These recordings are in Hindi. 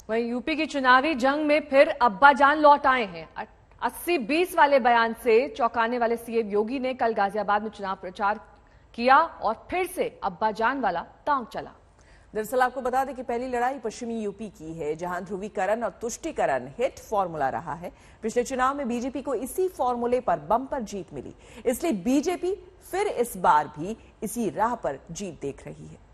वहीं यूपी की चुनावी जंग में फिर अब्बाजान लौट आए हैं। 80-20 वाले बयान से चौंकाने वाले सीएम योगी ने कल गाजियाबाद में चुनाव प्रचार किया और फिर से अब्बाजान वाला तांग चला। दरअसल आपको बता दें कि पहली लड़ाई पश्चिमी यूपी की है, जहां ध्रुवीकरण और तुष्टीकरण हिट फॉर्मूला रहा है। पिछले चुनाव में बीजेपी को इसी फॉर्मूले पर बम्पर जीत मिली, इसलिए बीजेपी फिर इस बार भी इसी राह पर जीत देख रही है।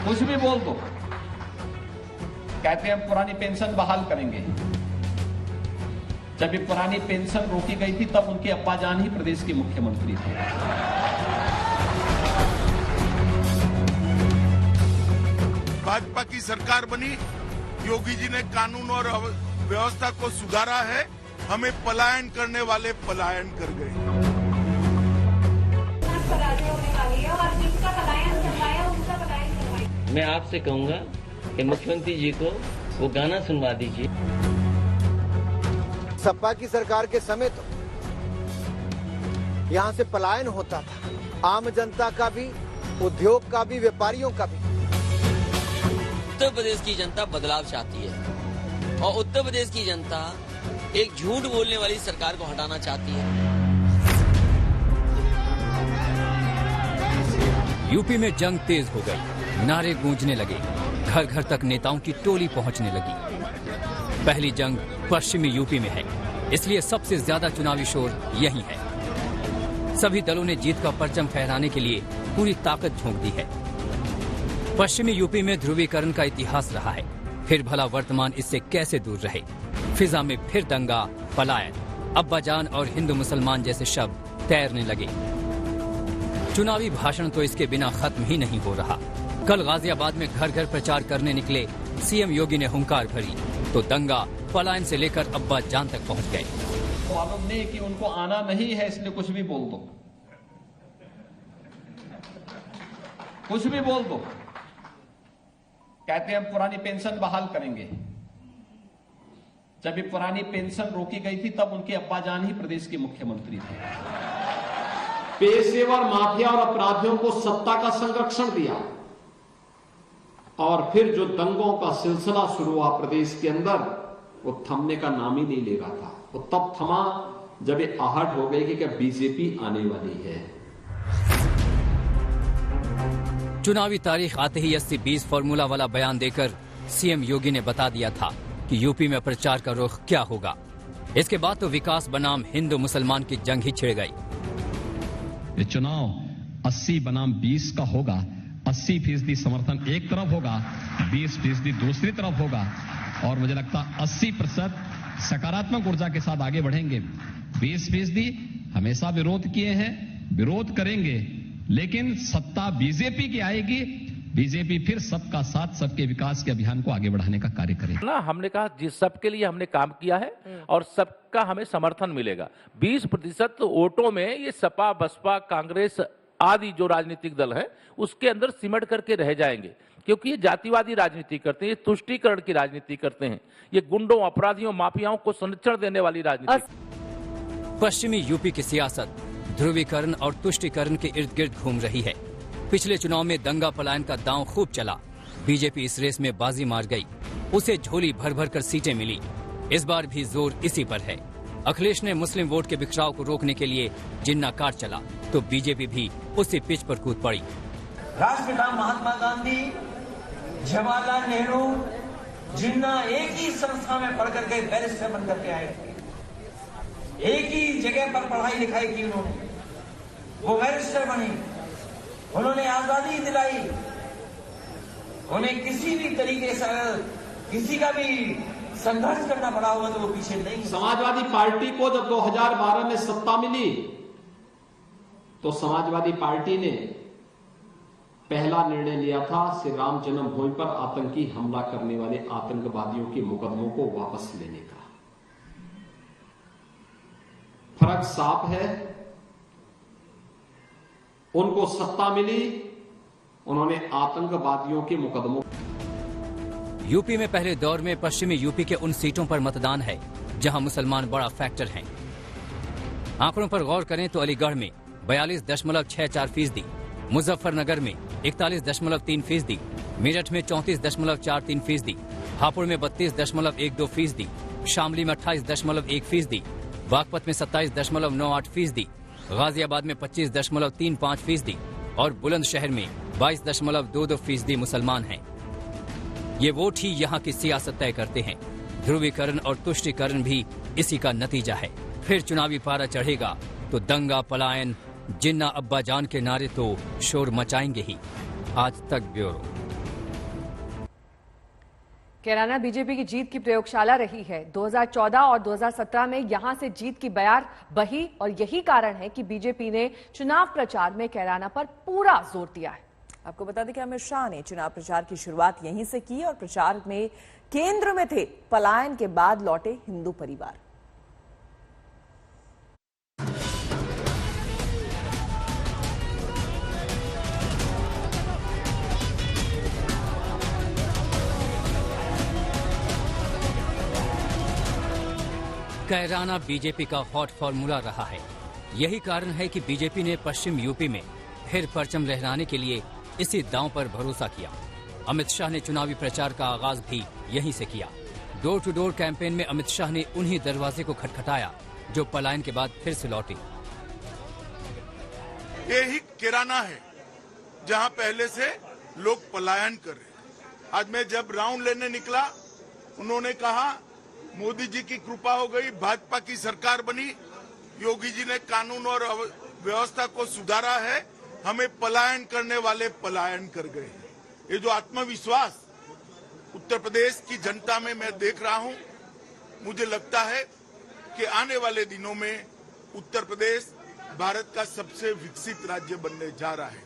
कुछ भी बोल दो, कहते हैं हम पुरानी पेंशन बहाल करेंगे। जब ये पुरानी पेंशन रोकी गई थी तब उनके अब्बाजान ही प्रदेश के मुख्यमंत्री थे। भाजपा की सरकार बनी, योगी जी ने कानून और व्यवस्था को सुधारा है। हमें पलायन करने वाले पलायन कर गए। मैं आपसे कहूंगा कि मुख्यमंत्री जी को वो गाना सुनवा दीजिए। सपा की सरकार के समय तो यहाँ से पलायन होता था, आम जनता का भी, उद्योग का भी, व्यापारियों का भी। उत्तर प्रदेश की जनता बदलाव चाहती है और उत्तर प्रदेश की जनता एक झूठ बोलने वाली सरकार को हटाना चाहती है। यूपी में जंग तेज हो गई, नारे गूंजने लगे, घर घर तक नेताओं की टोली पहुंचने लगी। पहली जंग पश्चिमी यूपी में है, इसलिए सबसे ज्यादा चुनावी शोर यही है। सभी दलों ने जीत का परचम फहराने के लिए पूरी ताकत झोंक दी है। पश्चिमी यूपी में ध्रुवीकरण का इतिहास रहा है, फिर भला वर्तमान इससे कैसे दूर रहे। फिजा में फिर दंगा, पलायन, अब्बाजान और हिंदू मुसलमान जैसे शब्द तैरने लगे। चुनावी भाषण तो इसके बिना खत्म ही नहीं हो रहा। कल गाजियाबाद में घर घर प्रचार करने निकले सीएम योगी ने हुंकार भरी तो दंगा, पलायन से लेकर अब्बाजान तक पहुंच गए। मालूम नहीं कि उनको आना नहीं है, इसलिए कुछ भी बोल दो, कुछ भी बोल दो, कहते हैं हम पुरानी पेंशन बहाल करेंगे। जब ये पुरानी पेंशन रोकी गई थी तब उनके अब्बाजान ही प्रदेश के मुख्यमंत्री थे। पेशेवर माफिया और अपराधियों को सत्ता का संरक्षण दिया और फिर जो दंगों का सिलसिला शुरू हुआ प्रदेश के अंदर, वो थमने का नाम ही नहीं ले रहा था। वो तब थमा जब ये आहट हो गई कि क्या बीजेपी आने वाली है। चुनावी तारीख आते ही 80-20 फॉर्मूला वाला बयान देकर सीएम योगी ने बता दिया था कि यूपी में प्रचार का रुख क्या होगा। इसके बाद तो विकास बनाम हिंदू मुसलमान की जंग ही छिड़ गई। ये चुनाव 80 बनाम 20 का होगा। 80% समर्थन एक तरफ होगा, 20% दूसरी तरफ होगा और मुझे लगता 80% सकारात्मक ऊर्जा के साथ आगे बढ़ेंगे। 20% हमेशा विरोध किए हैं, विरोध करेंगे, लेकिन सत्ता बीजेपी की आएगी। बीजेपी फिर सबका साथ, सबके विकास के अभियान को आगे बढ़ाने का कार्य करेगी। ना हमने कहा जिस सबके लिए हमने काम किया है और सबका हमें समर्थन मिलेगा। 20% वोटों में ये सपा, बसपा, कांग्रेस आदि जो राजनीतिक दल हैं उसके अंदर सिमट करके रह जाएंगे, क्योंकि ये जातिवादी राजनीति करते हैं, ये तुष्टीकरण की राजनीति करते हैं, ये गुंडों, अपराधियों, माफियाओं को संरक्षण देने वाली राजनीति। पश्चिमी यूपी की सियासत ध्रुवीकरण और तुष्टीकरण के इर्द गिर्द घूम रही है। पिछले चुनाव में दंगा पलायन का दांव खूब चला, बीजेपी इस रेस में बाजी मार गई, उसे झोली भर भर कर सीटें मिली। इस बार भी जोर इसी पर है। अखिलेश ने मुस्लिम वोट के बिखराव को रोकने के लिए जिन्ना काट चला तो बीजेपी भी उसी पिच पर कूद पड़ी। राष्ट्रपिता महात्मा गांधी, जवाहरलाल नेहरू, जिन्ना एक ही संस्था में पढ़ करके बैरिस्टर बन करके आए थे, एक ही जगह पर पढ़ाई लिखाई की उन्होंने, वो बैरिस्टर बनी, उन्होंने आजादी दिलाई, उन्हें किसी भी तरीके से किसी का भी संघर्ष करना पड़ा हुआ तो वो पीछे नहीं। समाजवादी पार्टी को जब 2012 में सत्ता मिली तो समाजवादी पार्टी ने पहला निर्णय लिया था श्री राम जन्मभूमि पर आतंकी हमला करने वाले आतंकवादियों के मुकदमों को वापस लेने का। फर्क साफ है, उनको सत्ता मिली, उन्होंने आतंकवादियों के मुकदमों। यूपी में पहले दौर में पश्चिमी यूपी के उन सीटों पर मतदान है जहां मुसलमान बड़ा फैक्टर हैं। आंकड़ों पर गौर करें तो अलीगढ़ में 42.64%, मुजफ्फरनगर में 41.3%, मेरठ में 34.43%, हापुड़ में 32.12%, शामली में 28.1%, बागपत में 27.98%, गाजियाबाद में 25.35% और बुलंदशहर में 22.22% मुसलमान हैं। ये वोट ही यहाँ की सियासत तय करते हैं। ध्रुवीकरण और तुष्टीकरण भी इसी का नतीजा है। फिर चुनावी पारा चढ़ेगा तो दंगा, पलायन, जिन्ना अब्बा जान के नारे तो शोर मचाएंगे ही। आज तक ब्यूरो। कैराना बीजेपी की जीत की प्रयोगशाला रही है। 2014 और 2017 में यहां से जीत की बयार बही और यही कारण है कि बीजेपी ने चुनाव प्रचार में कैराना पर पूरा जोर दिया है। आपको बता दें कि अमित शाह ने चुनाव प्रचार की शुरुआत यहीं से की और प्रचार में केंद्र में थे पलायन के बाद लौटे हिंदू परिवार। कैराना बीजेपी का हॉट फॉर्मूला रहा है। यही कारण है कि बीजेपी ने पश्चिम यूपी में फिर परचम लहराने के लिए इसी दांव पर भरोसा किया। अमित शाह ने चुनावी प्रचार का आगाज भी यहीं से किया। डोर टू डोर कैंपेन में अमित शाह ने उन्हीं दरवाजे को खटखटाया जो पलायन के बाद फिर से लौटे। यही कैराना है जहां पहले से लोग पलायन कर रहे। आज मैं जब राउंड लेने निकला, उन्होंने कहा मोदी जी की कृपा हो गई, भाजपा की सरकार बनी, योगी जी ने कानून और व्यवस्था को सुधारा है, हमें पलायन करने वाले पलायन कर गए। ये जो आत्मविश्वास उत्तर प्रदेश की जनता में मैं देख रहा हूं, मुझे लगता है कि आने वाले दिनों में उत्तर प्रदेश भारत का सबसे विकसित राज्य बनने जा रहा है।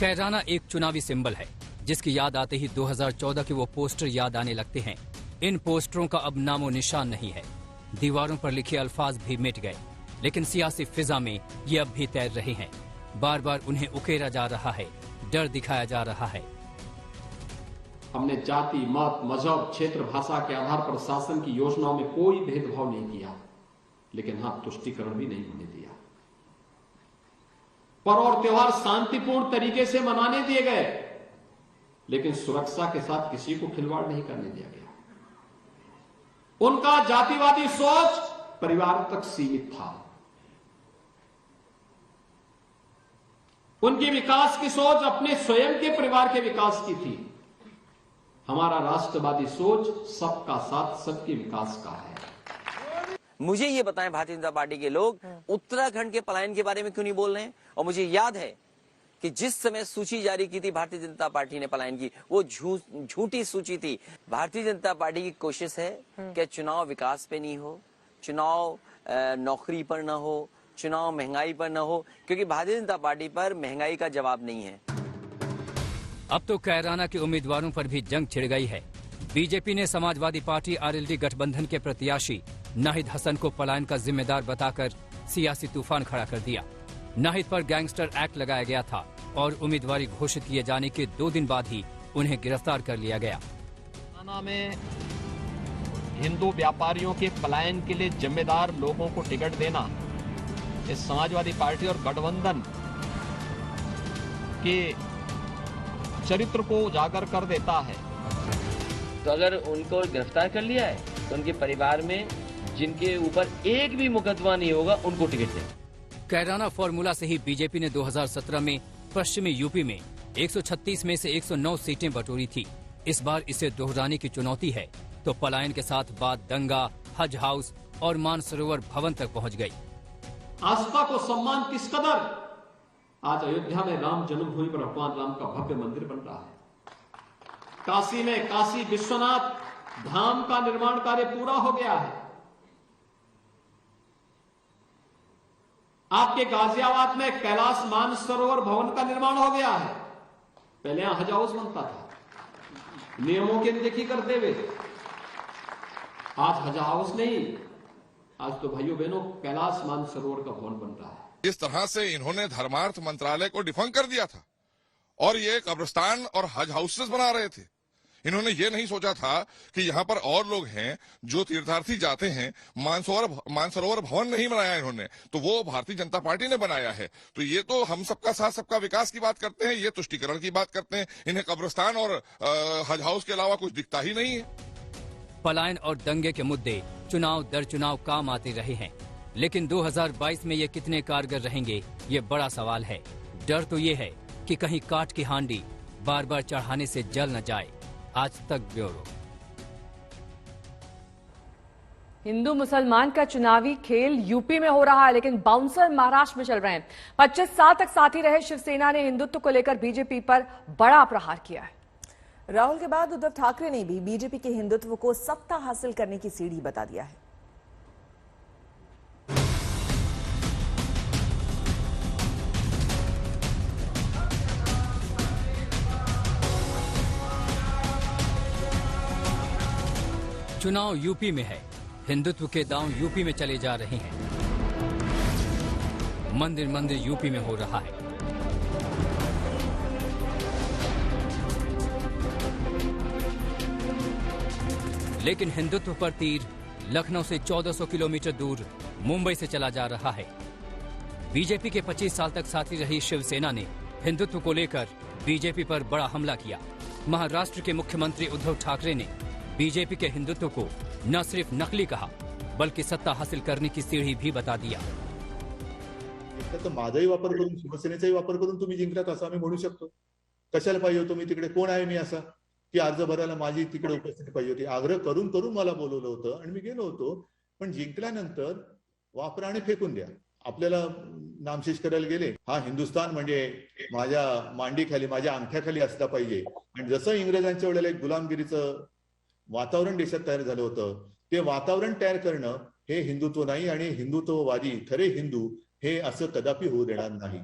कैराना एक चुनावी सिंबल है जिसकी याद आते ही 2014 के वो पोस्टर याद आने लगते हैं। इन पोस्टरों का अब नामो निशान नहीं है। दीवारों पर लिखे अल्फाज भी मिट गए, लेकिन सियासी फिजा में ये अब भी तैर रहे हैं। बार बार उन्हें उकेरा जा रहा है, डर दिखाया जा रहा है। हमने जाति, मत, मजहब, क्षेत्र, भाषा के आधार पर शासन की योजनाओं में कोई भेदभाव नहीं किया, लेकिन हाँ, तुष्टीकरण भी नहीं होने दिया। पर्व और त्योहार शांतिपूर्ण तरीके से मनाने दिए गए, लेकिन सुरक्षा के साथ किसी को खिलवाड़ नहीं करने दिया गया। उनका जातिवादी सोच परिवार तक सीमित था। उनकी विकास की सोच अपने स्वयं के परिवार के विकास की थी। हमारा राष्ट्रवादी सोच सबका साथ, सबके विकास का है। मुझे ये बताएं, भारतीय जनता पार्टी के लोग उत्तराखंड के पलायन के बारे में क्यों नहीं बोल रहे हैं? और मुझे याद है कि जिस समय सूची जारी की थी भारतीय जनता पार्टी ने पलायन की, वो झूठी सूची थी। भारतीय जनता पार्टी की कोशिश है कि चुनाव विकास पे नहीं हो, चुनाव नौकरी पर न हो, चुनाव महंगाई पर न हो, क्योंकि भारतीय जनता पार्टी पर महंगाई का जवाब नहीं है। अब तो कैराना के उम्मीदवारों पर भी जंग छिड़ गई है। बीजेपी ने समाजवादी पार्टी आरएलडी गठबंधन के प्रत्याशी नाहिद हसन को पलायन का जिम्मेदार बताकर सियासी तूफान खड़ा कर दिया। नाहिद पर गैंगस्टर एक्ट लगाया गया था और उम्मीदवारी घोषित किए जाने के 2 दिन बाद ही उन्हें गिरफ्तार कर लिया गया। कैराना में हिंदू व्यापारियों के पलायन के लिए जिम्मेदार लोगों को टिकट देना इस समाजवादी पार्टी और गठबंधन के चरित्र को उजागर कर देता है। तो अगर उनको गिरफ्तार कर लिया है तो उनके परिवार में जिनके ऊपर एक भी मुकदमा नहीं होगा, उनको टिकट दें। कैराना फॉर्मूला से ही बीजेपी ने 2017 में पश्चिमी यूपी में 136 में से 109 सीटें बटोरी थी। इस बार इसे दोहराने की चुनौती है तो पलायन के साथ बात दंगा, हज हाउस और मानसरोवर भवन तक पहुंच गई। आस्था को सम्मान किस कदर आज अयोध्या में राम जन्मभूमि पर भगवान राम का भव्य मंदिर बन रहा है। काशी में काशी विश्वनाथ धाम का निर्माण कार्य पूरा हो गया है। आपके गाजियाबाद में कैलाश मानसरोवर भवन का निर्माण हो गया है। पहले यहां हज हाउस बनता था, नियमों की अनदेखी करते हुए। आज हज हाउस नहीं, आज तो भाइयों बहनों कैलाश मानसरोवर का भवन बन रहा है। इस तरह से इन्होंने धर्मार्थ मंत्रालय को डिफंक कर दिया था और ये कब्रिस्तान और हज हाउसेस बना रहे थे। इन्होंने ये नहीं सोचा था कि यहाँ पर और लोग हैं जो तीर्थार्थी जाते हैं। मानसरोवर भवन नहीं बनाया इन्होंने, तो वो भारतीय जनता पार्टी ने बनाया है। तो ये तो हम सबका साथ सबका विकास की बात करते हैं, ये तुष्टीकरण की बात करते हैं। इन्हें कब्रिस्तान और हज हाउस के अलावा कुछ दिखता ही नहीं है। पलायन और दंगे के मुद्दे चुनाव दर चुनाव काम आते रहे हैं, लेकिन 2022 में ये कितने कारगर रहेंगे, ये बड़ा सवाल है। डर तो ये है कि कहीं काठ की हांडी बार बार चढ़ाने से जल न जाए। आज तक ब्यूरो। हिंदू मुसलमान का चुनावी खेल यूपी में हो रहा है, लेकिन बाउंसर महाराष्ट्र में चल रहे हैं। 25 साल तक साथी रहे शिवसेना ने हिंदुत्व को लेकर बीजेपी पर बड़ा प्रहार किया है। राहुल के बाद उद्धव ठाकरे ने भी बीजेपी के हिंदुत्व को सत्ता हासिल करने की सीढ़ी बता दिया है। चुनाव यूपी में है, हिंदुत्व के दांव यूपी में चले जा रहे हैं। मंदिर मंदिर यूपी में हो रहा है। लेकिन हिंदुत्व पर तीर लखनऊ से 1400 किलोमीटर दूर मुंबई से चला जा रहा है। बीजेपी के 25 साल तक साथी रही शिवसेना ने हिंदुत्व को लेकर बीजेपी पर बड़ा हमला किया। महाराष्ट्र के मुख्यमंत्री उद्धव ठाकरे ने बीजेपी के हिंदुत्व को न सिर्फ नकली कहा, बल्कि सत्ता हासिल करने की सीढ़ी भी बता दिया। तर माझाही वापर करून शिवसेनेचाही वापर करून तुम्ही जिंकलात असं आम्ही म्हणू शकतो। कशाला पाहिजे होतो मी तिकडे? कोण आहे मी असा की अर्ज भरायला माझी तिकडे उपस्थिती पाहिजे होती? आग्रह करून करून मला बोलवलं होतं आणि मी गेलो होतो, पण जिंकल्यानंतर वापरा आणि फेकून द्या। आपल्याला नामशेष करायला गेले। हा हिंदुस्थान म्हणजे माझ्या मांडीखाली माझ्या अंगठ्याखाली असला पाहिजे। आणि जसं इंग्रजांच्या वेळेला एक गुलामगिरीचं वातावरण देशात तयार झालं होतं, ते वातावरण तयार करणं हे हिंदुत्व नाही आणि हिंदुत्ववादी खरे हिंदू हे असं कदापि होऊ देणार नाही।